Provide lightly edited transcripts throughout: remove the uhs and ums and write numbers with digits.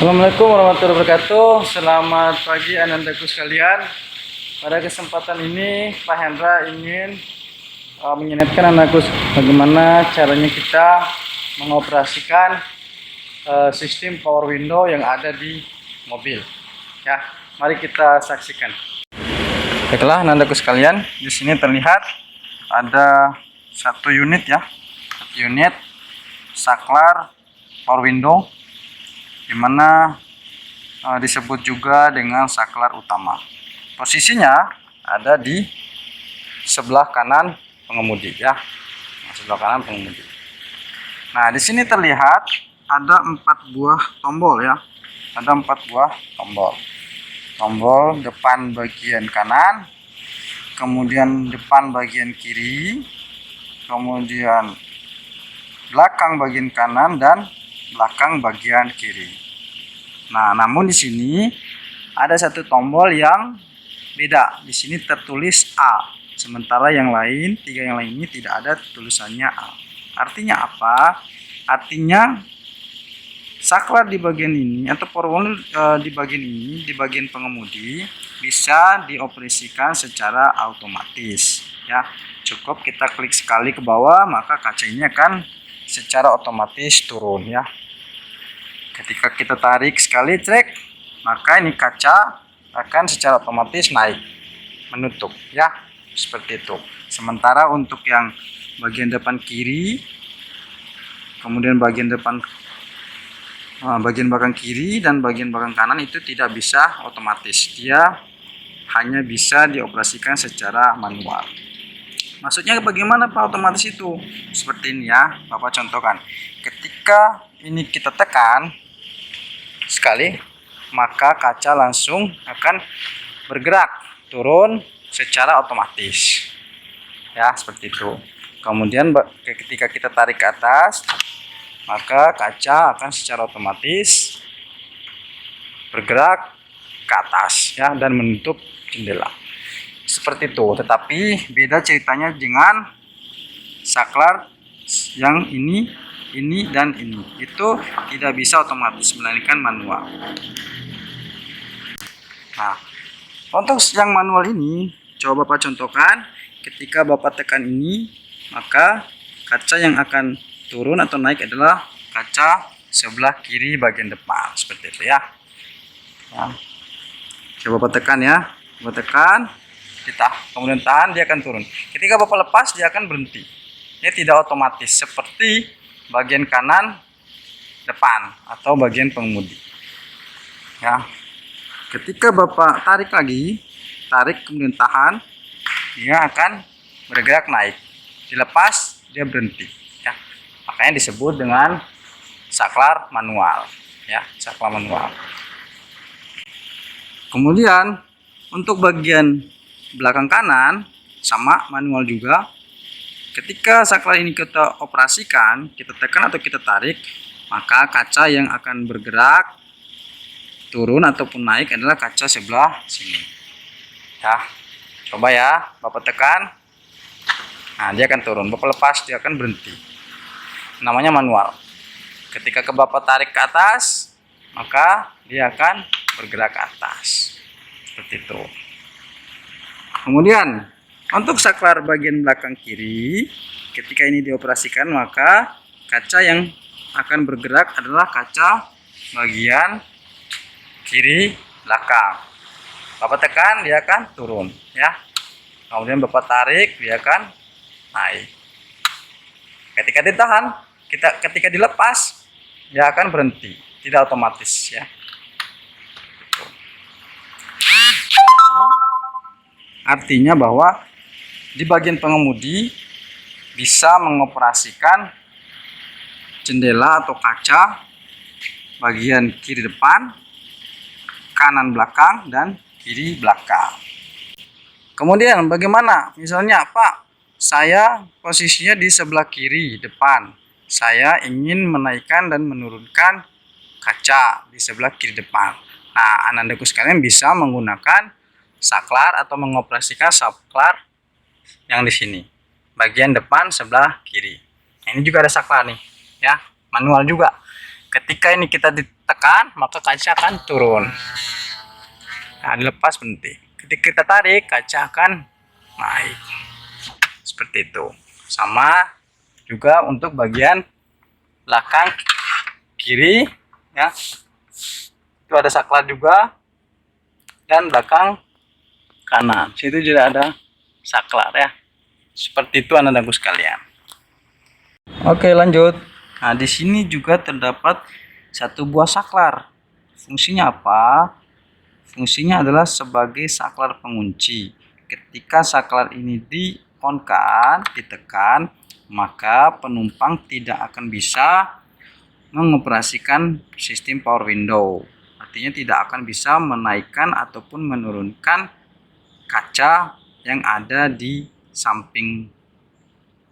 Assalamualaikum warahmatullahi wabarakatuh. Selamat pagi anandaku sekalian. Pada kesempatan ini Pak Hendra ingin mengingatkan anakku bagaimana caranya kita mengoperasikan sistem power window yang ada di mobil. Ya, mari kita saksikan. Baiklah anandaku sekalian, di sini terlihat ada satu unit ya, unit saklar power window, dimana disebut juga dengan saklar utama. Posisinya ada di sebelah kanan pengemudi ya, sebelah kanan pengemudi. Nah, di sini terlihat ada 4 buah tombol ya, ada 4 buah tombol. Tombol depan bagian kanan, kemudian depan bagian kiri, kemudian belakang bagian kanan dan belakang bagian kiri. Nah, namun di sini ada satu tombol yang beda. Di sini tertulis A, sementara yang lain, 3 yang lain ini tidak ada tulisannya A. Artinya apa? Artinya saklar di bagian ini atau power window di bagian ini, di bagian pengemudi, bisa dioperasikan secara otomatis. Ya, cukup kita klik sekali ke bawah, maka kaca ini akan secara otomatis turun ya. Ketika kita tarik sekali trek, maka ini kaca akan secara otomatis naik, menutup ya, seperti itu. Sementara untuk yang bagian depan kiri, kemudian bagian belakang kiri dan bagian belakang kanan itu tidak bisa otomatis, dia hanya bisa dioperasikan secara manual. Maksudnya bagaimana Pak otomatis itu? Seperti ini ya, Bapak contohkan. Ketika ini kita tekan sekali, maka kaca langsung akan bergerak turun secara otomatis. Ya, seperti itu. Kemudian ketika kita tarik ke atas, maka kaca akan secara otomatis bergerak ke atas ya, dan menutup jendela. Seperti itu, tetapi beda ceritanya dengan saklar yang ini dan ini. Itu tidak bisa otomatis, melainkan manual. Nah, untuk yang manual ini, coba Bapak contohkan. Ketika Bapak tekan ini, maka kaca yang akan turun atau naik adalah kaca sebelah kiri bagian depan. Seperti itu ya. Coba Bapak tekan ya. Bapak tekan, kemudian tahan, dia akan turun. Ketika Bapak lepas, dia akan berhenti. Dia tidak otomatis seperti bagian kanan depan atau bagian pengemudi. Ya. Ketika Bapak tarik lagi, tarik kemudian tahan, dia akan bergerak naik. Dilepas, dia berhenti. Ya. Makanya disebut dengan saklar manual. Ya, saklar manual. Kemudian untuk bagian belakang kanan sama manual juga. Ketika saklar ini kita operasikan, kita tekan atau kita tarik, maka kaca yang akan bergerak turun ataupun naik adalah kaca sebelah sini. Ya, coba ya, Bapak tekan. Nah, dia akan turun. Bapak lepas, dia akan berhenti. Namanya manual. Ketika Bapak tarik ke atas, maka dia akan bergerak ke atas. Seperti itu. Kemudian untuk saklar bagian belakang kiri, ketika ini dioperasikan, maka kaca yang akan bergerak adalah kaca bagian kiri belakang. Bapak tekan, dia akan turun ya. Kemudian Bapak tarik, dia akan naik. Ketika ditahan, ketika dilepas, dia akan berhenti, tidak otomatis ya. Artinya bahwa di bagian pengemudi bisa mengoperasikan jendela atau kaca bagian kiri depan, kanan belakang, dan kiri belakang. Kemudian bagaimana? Misalnya Pak, saya posisinya di sebelah kiri depan. Saya ingin menaikkan dan menurunkan kaca di sebelah kiri depan. Nah, anandaku sekalian bisa menggunakan saklar atau mengoperasikan saklar yang di sini, bagian depan sebelah kiri. Nah, ini juga ada saklar nih, ya, manual juga. Ketika ini kita tekan, maka kaca akan turun. Nah, dilepas berhenti. Ketika kita tarik, kaca akan naik. Seperti itu. Sama juga untuk bagian belakang kiri, ya. Itu ada saklar juga, dan belakang kanan. Situ juga ada saklar, ya. Seperti itu anak-anakku sekalian. Oke, lanjut. Nah, di sini juga terdapat satu buah saklar. Fungsinya apa? Fungsinya adalah sebagai saklar pengunci. Ketika saklar ini di-on-kan, ditekan, maka penumpang tidak akan bisa mengoperasikan sistem power window. Artinya tidak akan bisa menaikkan ataupun menurunkan kaca yang ada di samping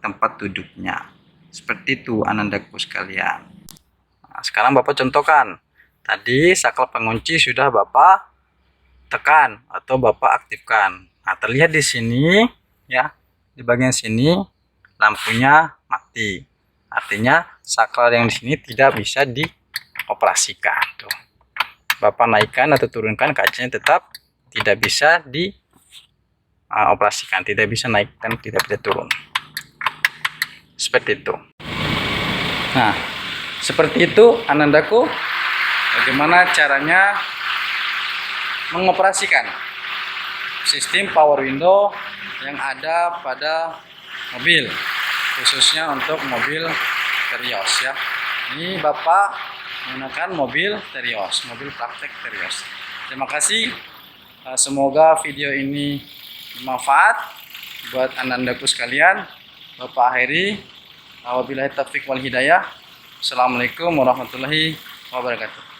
tempat duduknya. Seperti itu anandaku sekalian. Nah, sekarang Bapak contohkan. Tadi saklar pengunci sudah Bapak tekan atau Bapak aktifkan. Nah, terlihat di sini, ya, di bagian sini lampunya mati. Artinya saklar yang di sini tidak bisa dioperasikan. Tuh. Bapak naikkan atau turunkan, kacanya tetap tidak bisa dioperasikan, tidak bisa naik dan tidak bisa turun. Seperti itu. Nah, seperti itu anandaku, bagaimana caranya mengoperasikan sistem power window yang ada pada mobil, khususnya untuk mobil Terios, ya. Ini Bapak menggunakan mobil Terios, mobil praktek Terios. Terima kasih. Semoga video ini bermanfaat buat anandaku sekalian. Bapak akhiri, wabillahi taufiq wal hidayah. Assalamualaikum warahmatullahi wabarakatuh.